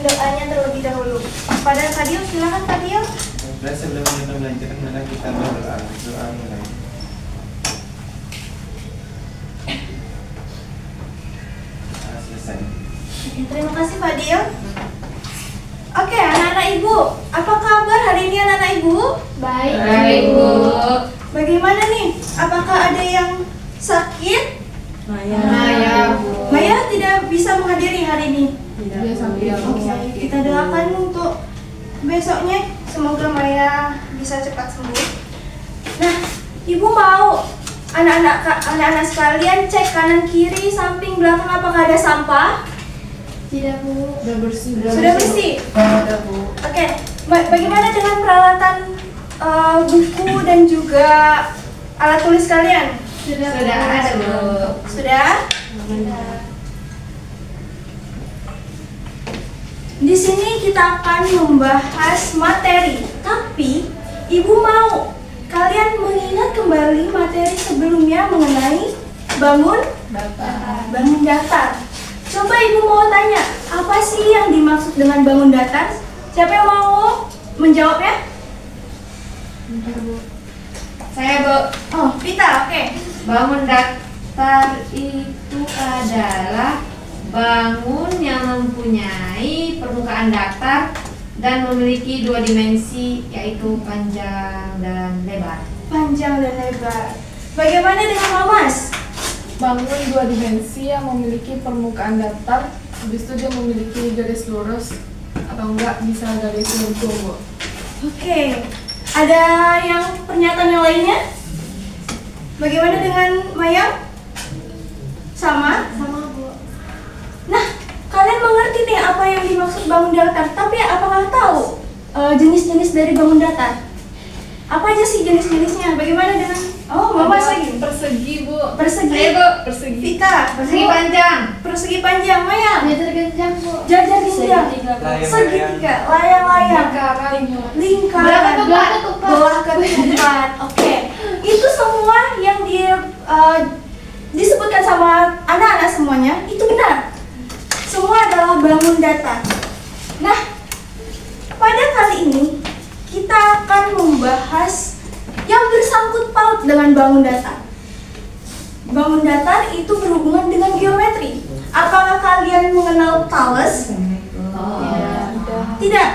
doanya terlebih dahulu. Pada Fadil, silakan Fadil. Baik, sebelum kita melanjutkan, mari kita berdoa. Doa mulai. Selesai. Oke, terima kasih Fadil. Oke, anak-anak ibu, apa kabar hari ini anak-anak ibu? Baik. Baik, Bu. Bagaimana nih? Apakah ada yang sakit? Maya, Bu. Maya tidak bisa menghadiri hari ini. Dia sampai Oke, kita doakan untuk besoknya. Semoga Maya bisa cepat sembuh. Nah, ibu mau anak-anak sekalian cek kanan kiri, samping, belakang apakah ada sampah? Tidak, Bu. Sudah bersih. Sudah bersih? Sudah, Bu. Oke, bagaimana dengan peralatan buku dan juga alat tulis kalian? Sudah ada, Bu. Sudah? Di sini kita akan membahas materi, tapi ibu mau kalian mengingat kembali materi sebelumnya mengenai bangun datar. Coba ibu mau tanya, apa sih yang dimaksud dengan bangun datar? Siapa yang mau menjawabnya? Saya, Bu. Oh, Vita, oke. Bangun datar itu adalah bangun yang mempunyai permukaan datar dan memiliki dua dimensi, yaitu panjang dan lebar. Panjang dan lebar. Bagaimana dengan Mamas? Bangun dua dimensi yang memiliki permukaan datar, habis itu dia memiliki garis lurus atau enggak bisa garis lengkung, Bu. Oke. Ada yang pernyataan yang lainnya? Bagaimana dengan Mayang? Sama? Sama, Bu. Nah, kalian mengerti nih apa yang dimaksud bangun datar, tapi apakah tahu jenis-jenis dari bangun datar? Apa aja sih jenis-jenisnya? Bagaimana dengan Mamas lagi? Persegi, Bu. Persegi. Saya, Bu. Persegi. Vita, Persegi panjang. persegi panjang. Mayang, Meter genjang, Bu. jajar genjang, segitiga, layang-layang, lingkaran, Belah ketupat. belah ketupat. Oke, itu semua yang disebutkan sama anak-anak semuanya itu benar. Semua adalah bangun datar. Nah, pada kali ini kita akan membahas yang bersangkut paut dengan bangun datar. Bangun datar itu berhubungan dengan geometri. Apakah kalian mengenal Thales? Tidak.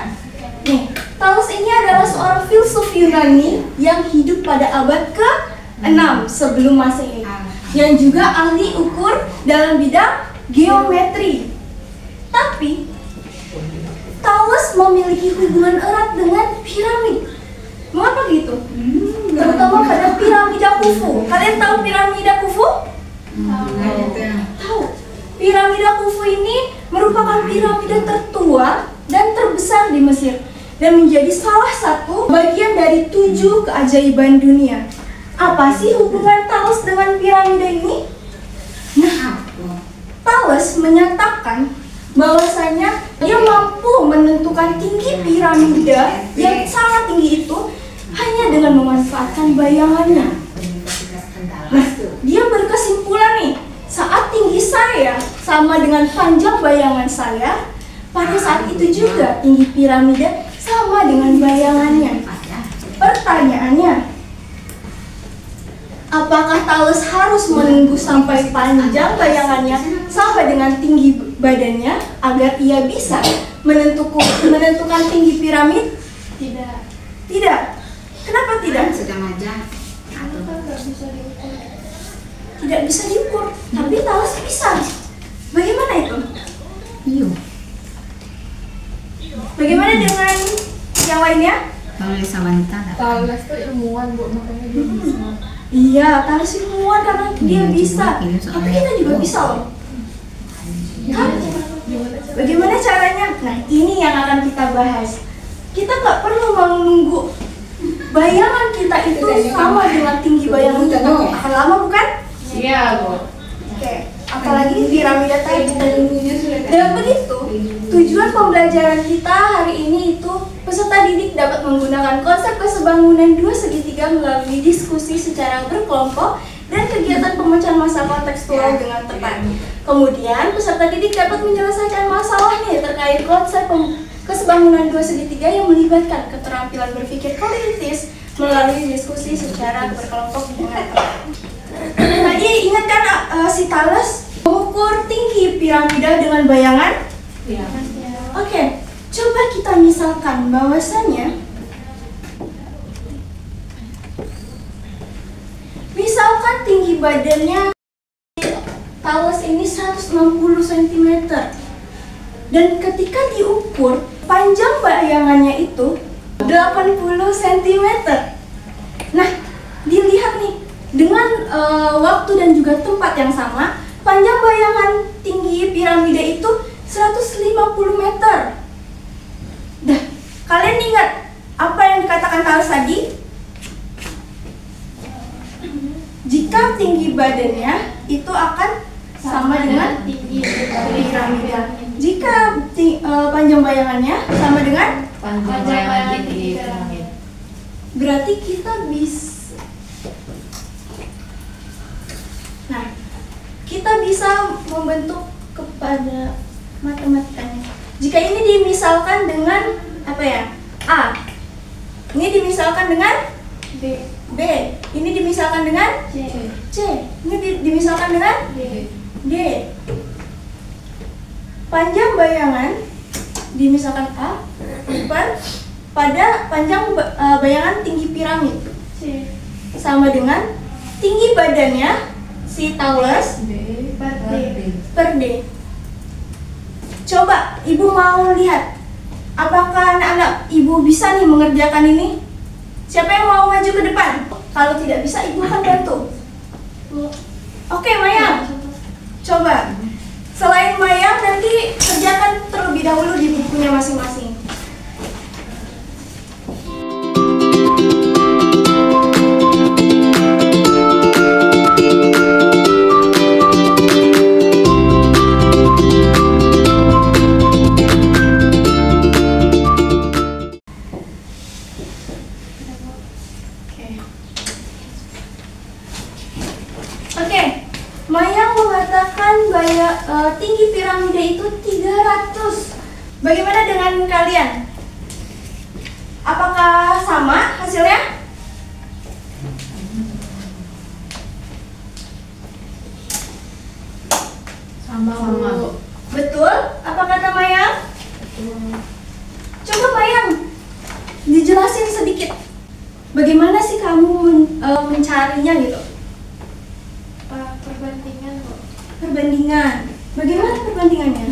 Nih, Thales ini adalah seorang filsuf Yunani yang hidup pada abad ke-6 sebelum Masehi, yang juga ahli ukur dalam bidang geometri. Tapi Thales memiliki hubungan erat dengan piramid. Mengapa gitu? Terutama pada piramida Khufu. Kalian tahu piramida Khufu? Tahu. Piramida Khufu ini merupakan piramida tertua dan terbesar di Mesir dan menjadi salah satu bagian dari 7 keajaiban dunia. Apa sih hubungan Thales dengan piramida ini? Nah, Thales menyatakan bahwasanya dia mampu menentukan tinggi piramida yang sangat tinggi itu hanya dengan memanfaatkan bayangannya. Nah, dia berkesimpulan nih, saat tinggi saya sama dengan panjang bayangan saya, pada saat itu juga tinggi piramida sama dengan bayangannya. Pertanyaannya, apakah Thales harus menunggu sampai panjang bayangannya sama dengan tinggi badannya agar ia bisa menentukan tinggi piramid? Tidak. Tidak. Kenapa tidak? Sedang aja. Tidak bisa diukur, tapi Thales bisa. Bagaimana itu? Iya. Bagaimana dengan yang lainnya? Kalau wanita Thales itu ilmuwan, Bu, makanya dia bisa. Iya, Thales ilmuwan karena dia Iya, bisa. juga, Tapi kita juga bisa loh. Kan? Bagaimana caranya? Nah, ini yang akan kita bahas. Kita nggak perlu menunggu bayangan kita itu sama dengan tinggi bayangan kita. Akan lama bukan? Iya, Bu. Oke, apalagi piramida tadi. Dan begitu, tujuan pembelajaran kita hari ini itu peserta didik dapat menggunakan konsep kesebangunan dua segitiga melalui diskusi secara berkelompok dan kegiatan pemecahan masalah kontekstual dengan tepat. Kemudian, peserta didik dapat menyelesaikan masalah nih terkait mengenai konsep kesebangunan dua segitiga yang melibatkan keterampilan berpikir kritis melalui diskusi secara berkelompok dengan teman. Tadi ingat kan si Thales mengukur tinggi piramida dengan bayangan? Iya. Oke, coba kita misalkan bahwasannya misalkan tinggi badannya Thales ini 160 cm dan ketika diukur panjang bayangannya itu 80 cm. Nah, dilihat nih dengan waktu dan juga tempat yang sama, panjang bayangan tinggi piramida itu 150 meter. Dah, kalian ingat apa yang dikatakan Thales tadi? Jika tinggi badannya itu akan sama dengan tinggi piramida. Jika panjang bayangannya sama dengan Panjang bayangan tinggi piramid. berarti kita bisa. Nah, kita bisa membentuk kepada matematikanya. Jika ini dimisalkan dengan apa ya? A. Ini dimisalkan dengan B. B. Ini dimisalkan dengan C. C. Ini dimisalkan dengan D. D. Panjang bayangan dimisalkan A pada panjang bayangan tinggi piramid C. sama dengan tinggi badannya si Thales per D. Coba ibu mau lihat apakah anak-anak ibu bisa nih mengerjakan ini? Siapa yang mau maju ke depan? Kalau tidak bisa ibu akan bantu. Oke, Maya. Coba. Selain Maya, nanti kerjakan terlebih dahulu di bukunya masing-masing. Oke, Maya mengatakan tinggi piramida itu 300. Bagaimana dengan kalian? Apakah sama hasilnya? Sama. Betul? Apa kata Maya? Coba Maya dijelasin sedikit. Bagaimana sih kamu mencarinya gitu? Perbandingan, Bu. Perbandingan. Bagaimana perbandingannya?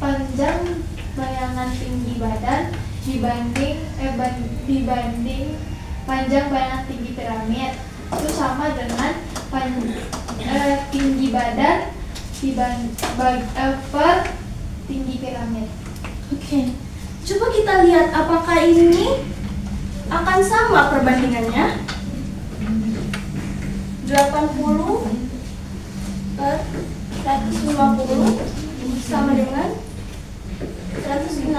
Panjang bayangan tinggi badan dibanding panjang bayangan tinggi piramid itu sama dengan tinggi badan per tinggi piramid. Oke. Coba kita lihat apakah ini akan sama perbandingannya. 80 per 150 sama dengan 160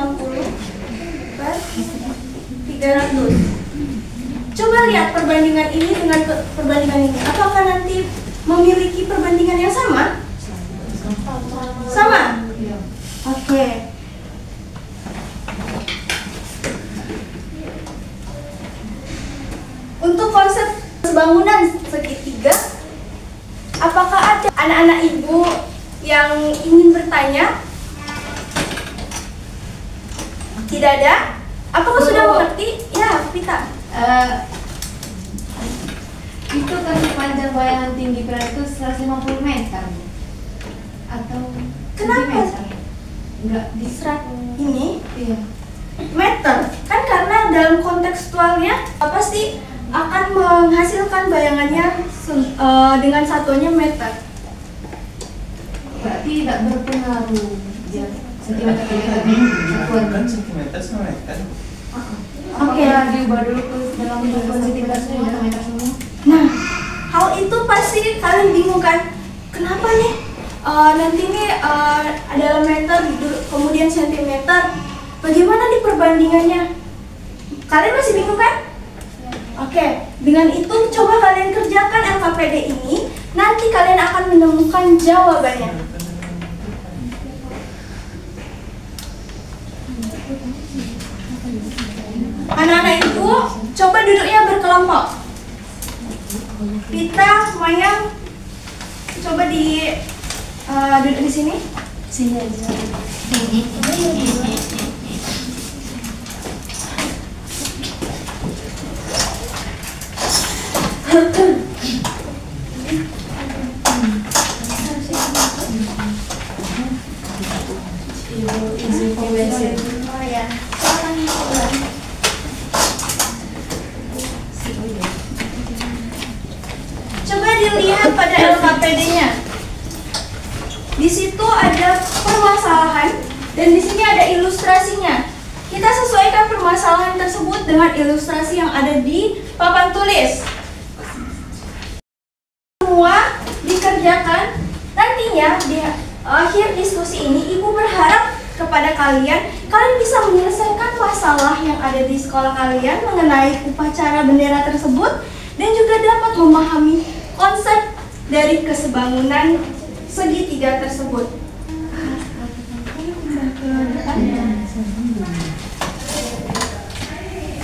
per 300. Coba lihat perbandingan ini dengan perbandingan ini. Apakah nanti memiliki perbandingan yang sama? Sama? Oke. Untuk konsep bangunan segitiga, apakah ada anak-anak ibu yang ingin bertanya? Tidak ada? Apakah sudah mengerti? Ya, Pita. Itu kan panjang bayangan tinggi piramid itu 150 meter atau Kenapa? meter? Enggak di Serat ini iya. meter kan karena dalam kontekstualnya pasti akan menghasilkan bayangannya dengan satuannya meter. Berarti tidak berpengaruh dia sentimeter Kan sentimeter sama meter. Oke. Diubah dulu ke dalam bentuk sentimeter semua meter semua. Nah, hal itu pasti kalian bingung kan? Kenapa nih? Nanti nih adalah meter, kemudian sentimeter. Bagaimana nih perbandingannya? Kalian masih bingung kan? Oke, dengan itu coba kalian kerjakan LKPD ini. Nanti kalian akan menemukan Pita, Mayang, coba duduk di sini. Sini aja. Oh ya. Coba dilihat pada LKPD-nya. Di situ ada permasalahan dan di sini ada ilustrasinya. Kita sesuaikan permasalahan tersebut dengan ilustrasi yang ada di papan tulis. Semua dikerjakan. Nantinya di akhir diskusi ini Ibu berharap kepada kalian bisa menyelesaikan masalah yang ada di sekolah kalian mengenai upacara bendera tersebut dan juga dapat memahami konsep dari kesebangunan segitiga tersebut.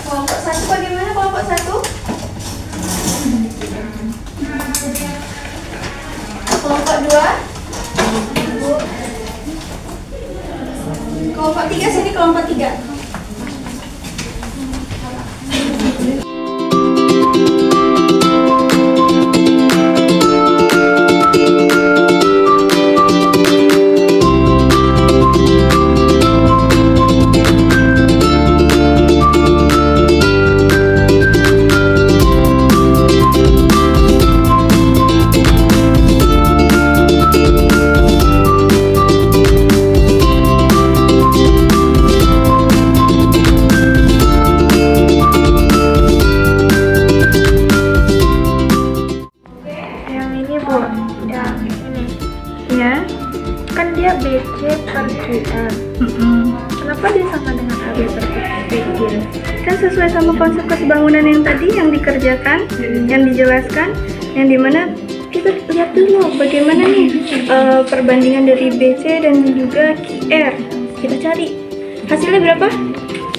Kelompok 1 bagaimana kelompok 1? Kelompok 2? Kelompok 3 sini, kelompok 3. BC per QR. Kenapa dia sama dengan AB per QR? Kan sesuai sama konsep kesebangunan yang tadi yang dikerjakan, yang dijelaskan, yang dimana kita lihat dulu bagaimana nih perbandingan dari BC dan juga QR. Kita cari hasilnya berapa?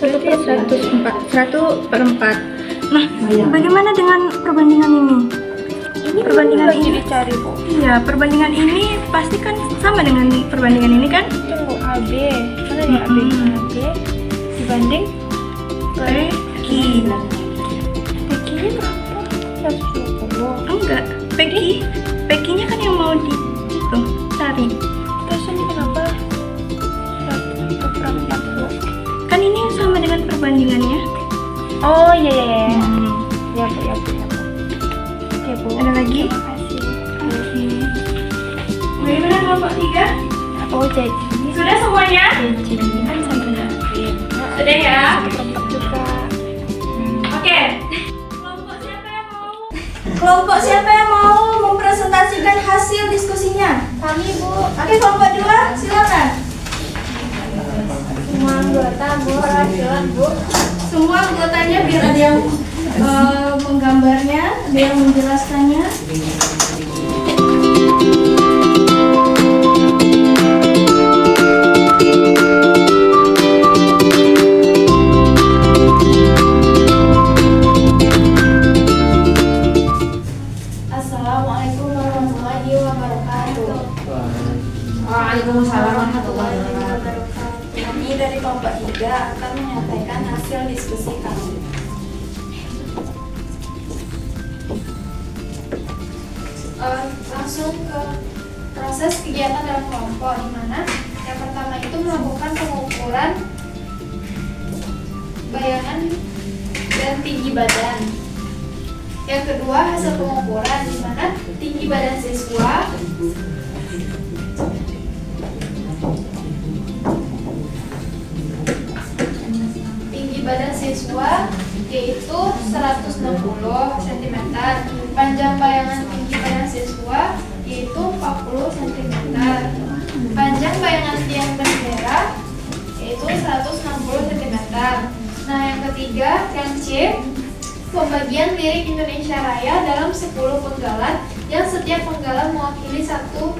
1/4. Nah, bagaimana dengan perbandingan ini? Perbandingan ini dicari, Bu. Iya, perbandingan ini pasti kan sama dengan perbandingan ini kan? Tunggu, AB. Mana ya AB? AB dibanding PQ. PQ-nya berapa? 120. Enggak, PQ-nya kan yang mau di itu cari. Terus ini kenapa 1/40? Kan ini sama dengan perbandingannya. Oh iya iya. Ya Bu, ya Bu. Oke Bu. Ada lagi? Terima kasih. Bagaimana kelompok 3? Oh jadi Sudah semuanya? ini kan sama dengan AB. Sudah ya? Kelompok juga. Oke. Kelompok siapa yang mau mempresentasikan hasil diskusinya? Kami, Bu. Oke, kelompok 2 silakan. Semua anggota, Bu. Perwakilan, Bu. Semua anggotanya biar ada yang menggambarnya, ada yang menjelaskannya. Assalamualaikum warahmatullahi wabarakatuh. Waalaikumsalam warahmatullahi wabarakatuh. Kami dari kelompok 3 akan menyampaikan hasil diskusi kami. Langsung ke proses kegiatan dalam kelompok, di mana yang pertama itu melakukan pengukuran bayangan dan tinggi badan. Yang kedua hasil pengukuran, di mana tinggi badan siswa, yaitu 160 cm, panjang bayangan tinggi badan siswa yaitu 40 cm, panjang bayangan tiang bendera yaitu 160 cm. Nah, yang ketiga, yang C, pembagian lirik Indonesia Raya dalam 10 penggalan yang setiap penggalan mewakili satu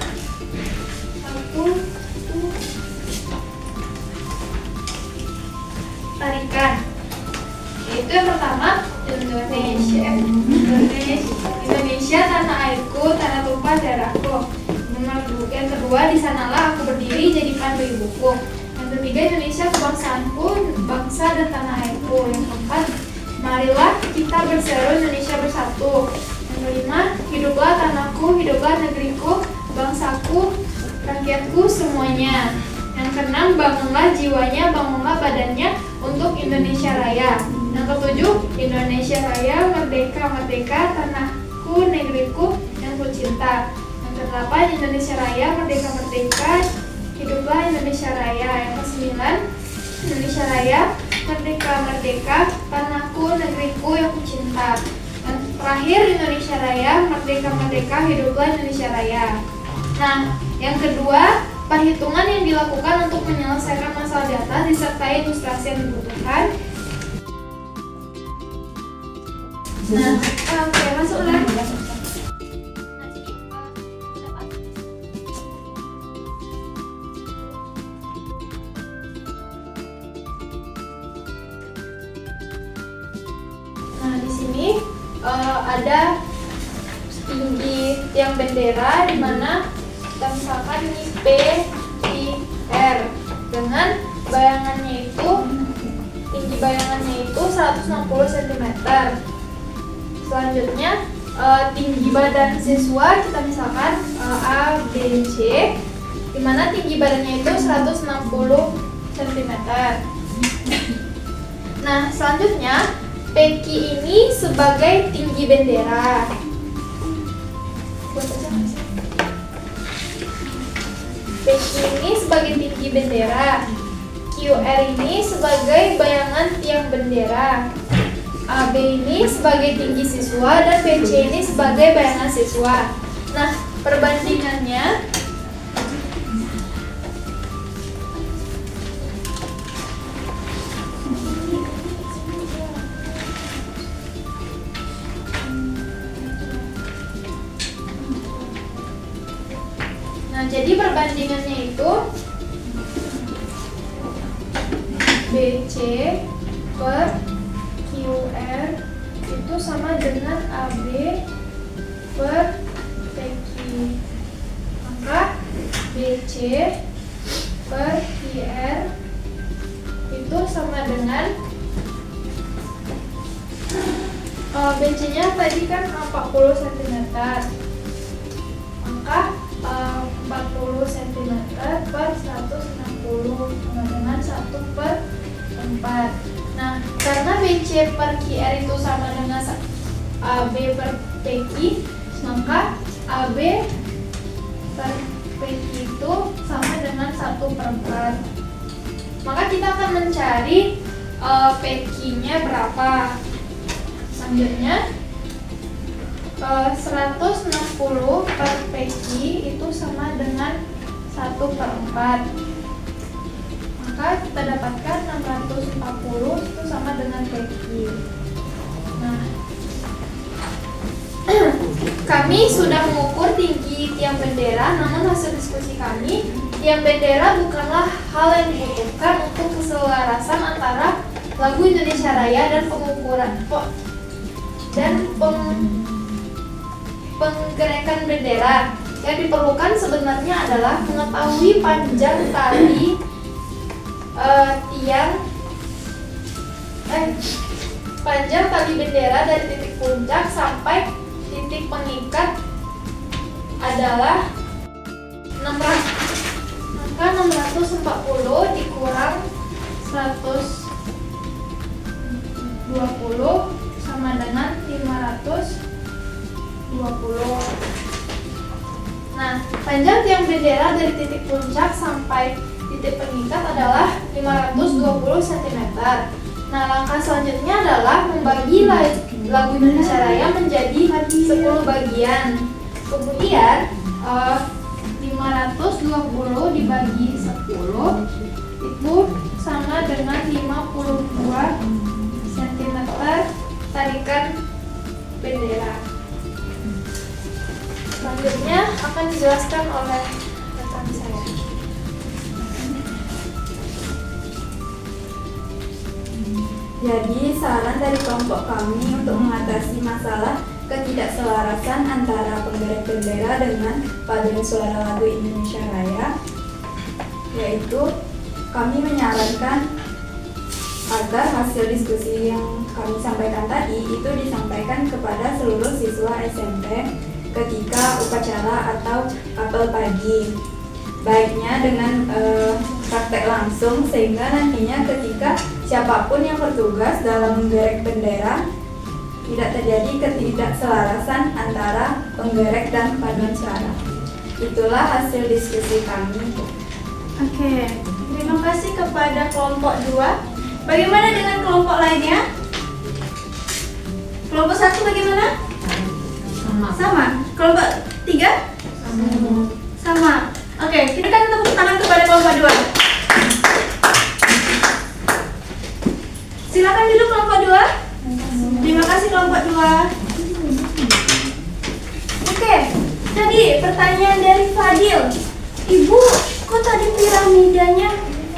tarikan. Itu yang pertama, Indonesia tempat daerahku. Yang kedua, di sanalah aku berdiri jadi pandu ibuku. Yang ketiga, Indonesia kebangsaanku, bangsa dan tanah airku. Yang keempat, marilah kita berseru Indonesia bersatu. Yang kelima, hiduplah tanahku, hiduplah negeriku, bangsaku, rakyatku semuanya. Yang keenam, bangunlah jiwanya, bangunlah badannya untuk Indonesia Raya. Yang ketujuh, Indonesia Raya, merdeka, merdeka, tanahku, negeriku yang ku cinta. Yang kedelapan, Indonesia Raya, merdeka, merdeka, hiduplah Indonesia Raya. Yang kesembilan, Indonesia Raya, merdeka, merdeka, tanahku, negeriku yang ku cinta. Yang terakhir, Indonesia Raya, merdeka, merdeka, hiduplah Indonesia Raya. Nah, yang kedua, perhitungan yang dilakukan untuk menyelesaikan masalah di atas disertai ilustrasi yang dibutuhkan. Nah, oke, masuklah. Nah, di sini ada tinggi tiang bendera di mana kita misalkan ini P, I, R dengan bayangannya itu, tinggi bayangannya itu 160 cm. Selanjutnya tinggi badan siswa kita misalkan A, B, C, di mana tinggi badannya itu 160 cm. Nah, selanjutnya peki ini sebagai tinggi bendera. Peki ini sebagai tinggi bendera, QR ini sebagai bayangan tiang bendera, AB ini sebagai tinggi siswa, dan BC ini sebagai bayangan siswa. Nah, perbandingannya jadi perbandingannya itu BC per QR itu sama dengan AB per PQ. Maka BC per QR itu sama dengan BC nya tadi kan 40 cm, maka 40 cm per 160 sama dengan 1 per 4. Nah, karena BC per QR itu sama dengan AB per PQ, maka AB per PQ itu sama dengan 1 per 4. Maka kita akan mencari PQ nya berapa. Selanjutnya 160 per PQ itu sama dengan 1 per 4. Maka kita dapatkan 640 itu sama dengan PQ. Nah, kami sudah mengukur tinggi tiang bendera, namun hasil diskusi kami, tiang bendera bukanlah hal yang dibutuhkan untuk keselarasan antara lagu Indonesia Raya dan pengukuran penggerakan bendera. Yang diperlukan sebenarnya adalah mengetahui panjang tali panjang tali bendera dari titik puncak sampai titik pengikat adalah 600. Maka 640 dikurang 120 sama dengan 520. Nah, panjang tiang bendera dari titik puncak sampai titik pengikat adalah 520 cm. Nah, langkah selanjutnya adalah membagi lagu Indonesia Raya menjadi 10 bagian. Kemudian 520 dibagi 10 itu sama dengan 52 cm tarikan bendera. Selanjutnya akan dijelaskan oleh rekan saya. Jadi saran dari kelompok kami untuk mengatasi masalah ketidakselarasan antara penggerak bendera dengan paduan suara lagu Indonesia Raya, yaitu kami menyarankan agar hasil diskusi yang kami sampaikan tadi itu disampaikan kepada seluruh siswa SMP ketika upacara atau apel pagi. Baiknya dengan praktek langsung, sehingga nantinya ketika siapapun yang bertugas dalam menggerek bendera tidak terjadi ketidakselarasan antara penggerek dan paduan suara. Itulah hasil diskusi kami. Oke, terima kasih kepada kelompok 2. Bagaimana dengan kelompok lainnya? Kelompok 1 bagaimana? Sama. Kelompok 3? Sama. Oke, kita kan tepuk tangan kepada kelompok 2. Silakan dulu kelompok 2. Terima kasih kelompok 2. Oke, tadi pertanyaan dari Fadil. Ibu, kok tadi piramidanya?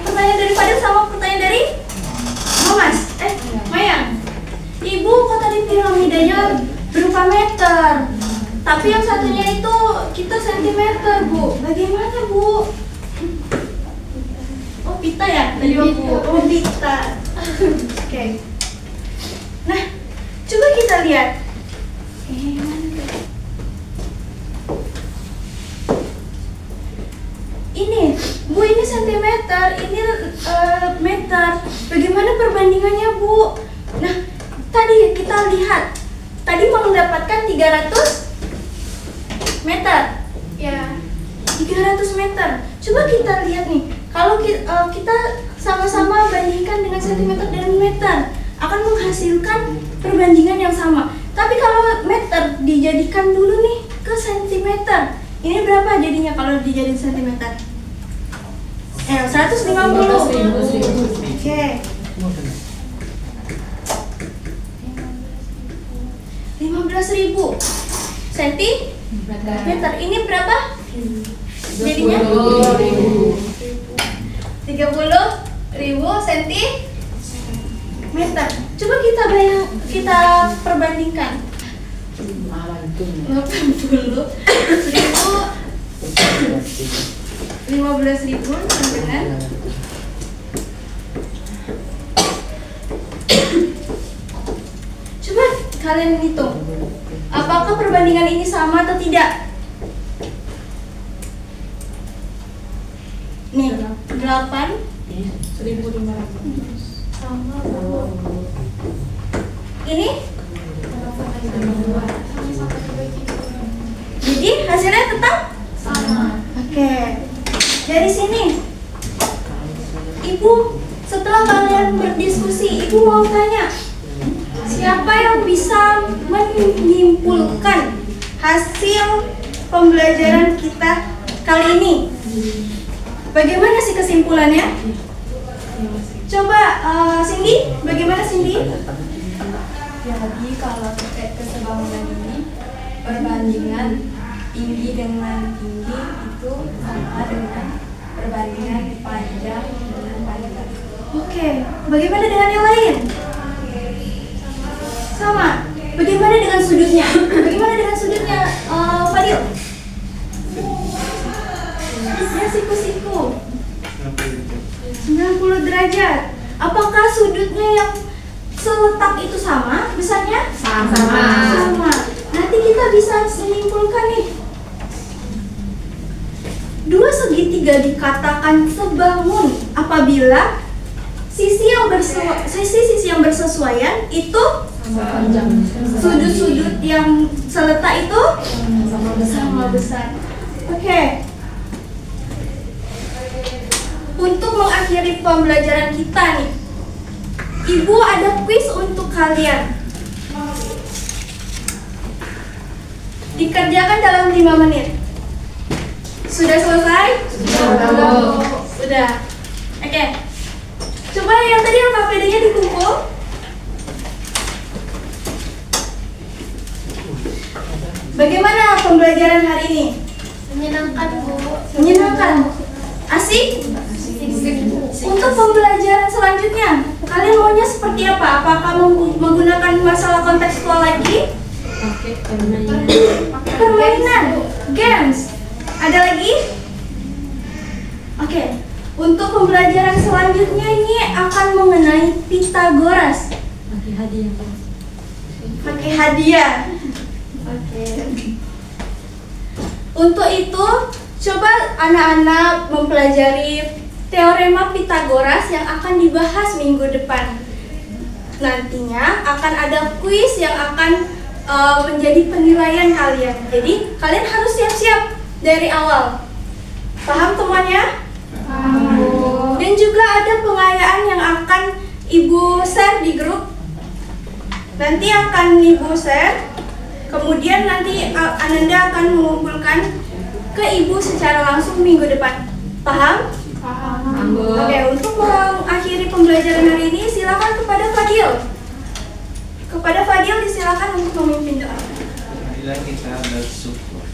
Pertanyaan dari Fadil sama pertanyaan dari Mas, Mayang. Ibu, kok tadi piramidanya berupa meter, tapi yang satunya itu kita sentimeter, Bu. Bagaimana, Bu? Oh, pita ya? Tadi Bu. Oh, pita. Oke. Nah, coba kita lihat. Ini, Bu, ini sentimeter, ini meter. Bagaimana perbandingannya, Bu? Nah, tadi kita lihat, tadi mau mendapatkan 300 meter. Ya, 300 meter. Coba kita lihat nih, kalau kita sama-sama bandingkan dengan sentimeter dan meter, akan menghasilkan perbandingan yang sama. Tapi kalau meter dijadikan dulu nih ke sentimeter, ini berapa jadinya kalau dijadiin sentimeter? 150. Oke. 15.000 sentimeter. Ini berapa? Jadinya 30.000 sentimeter. Coba kita perbandingkan. 80.000 15.000 dengan coba kalian hitung, apakah perbandingan ini sama atau tidak? Nih, 8 1.500 sama. Ini jadi hasilnya tetap sama. Oke. Dari sini, Ibu, setelah kalian berdiskusi, Ibu mau tanya, siapa yang bisa menyimpulkan hasil pembelajaran kita kali ini? Bagaimana sih kesimpulannya? Coba Cindy, bagaimana Cindy? Jadi kalau terkait kesebangunan ini, perbandingan tinggi dengan tinggi itu sama dengan perbandingan panjang dengan panjang. Oke, bagaimana dengan yang lain? Sama. Bagaimana dengan sudutnya? Bagaimana dengan sudutnya, Fadil? Ya, siku-siku 90 derajat. Apakah sudutnya yang seletak itu sama besarnya? Sama. Nanti kita bisa menyimpulkan nih, dua segitiga dikatakan sebangun apabila sisi yang bersesuaian itu sudut-sudut yang seletak itu sama besar. Oke. Untuk mengakhiri pembelajaran kita nih, Ibu ada kuis untuk kalian. Dikerjakan dalam 5 menit. Sudah selesai? Sudah. Oke. Coba yang tadi yang KPD-nya dikumpul. Bagaimana pembelajaran hari ini? Menyenangkan, Bu. Menyenangkan. Asik? Untuk pembelajaran selanjutnya, kalian maunya seperti apa? Apakah menggunakan masalah kontekstual lagi? Pakai permainan. Permainan, games. Ada lagi? Oke. Untuk pembelajaran selanjutnya ini akan mengenai Pythagoras. Pakai hadiah. Pakai hadiah. Oke. Untuk itu, coba anak-anak mempelajari teorema Pythagoras yang akan dibahas minggu depan. Nantinya akan ada kuis yang akan menjadi penilaian kalian. Jadi kalian harus siap-siap dari awal. Paham semuanya? Dan juga ada pengayaan yang akan Ibu share di grup. Nanti akan Ibu share. Kemudian nanti Ananda akan mengumpulkan ke Ibu secara langsung minggu depan. Paham? Paham. Oke, untuk mengakhiri pembelajaran hari ini silakan kepada Fadil. Kepada Fadil disilakan untuk memimpin doa. Marilah kita bersyukur.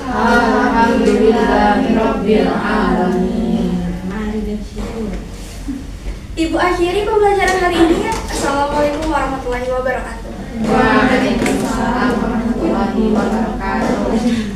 Alhamdulillahirabbil alamin. Mari bersyukur. Ibu akhiri pembelajaran hari ini. Assalamualaikum warahmatullahi wabarakatuh. Waalaikumsalam warahmatullahi wabarakatuh.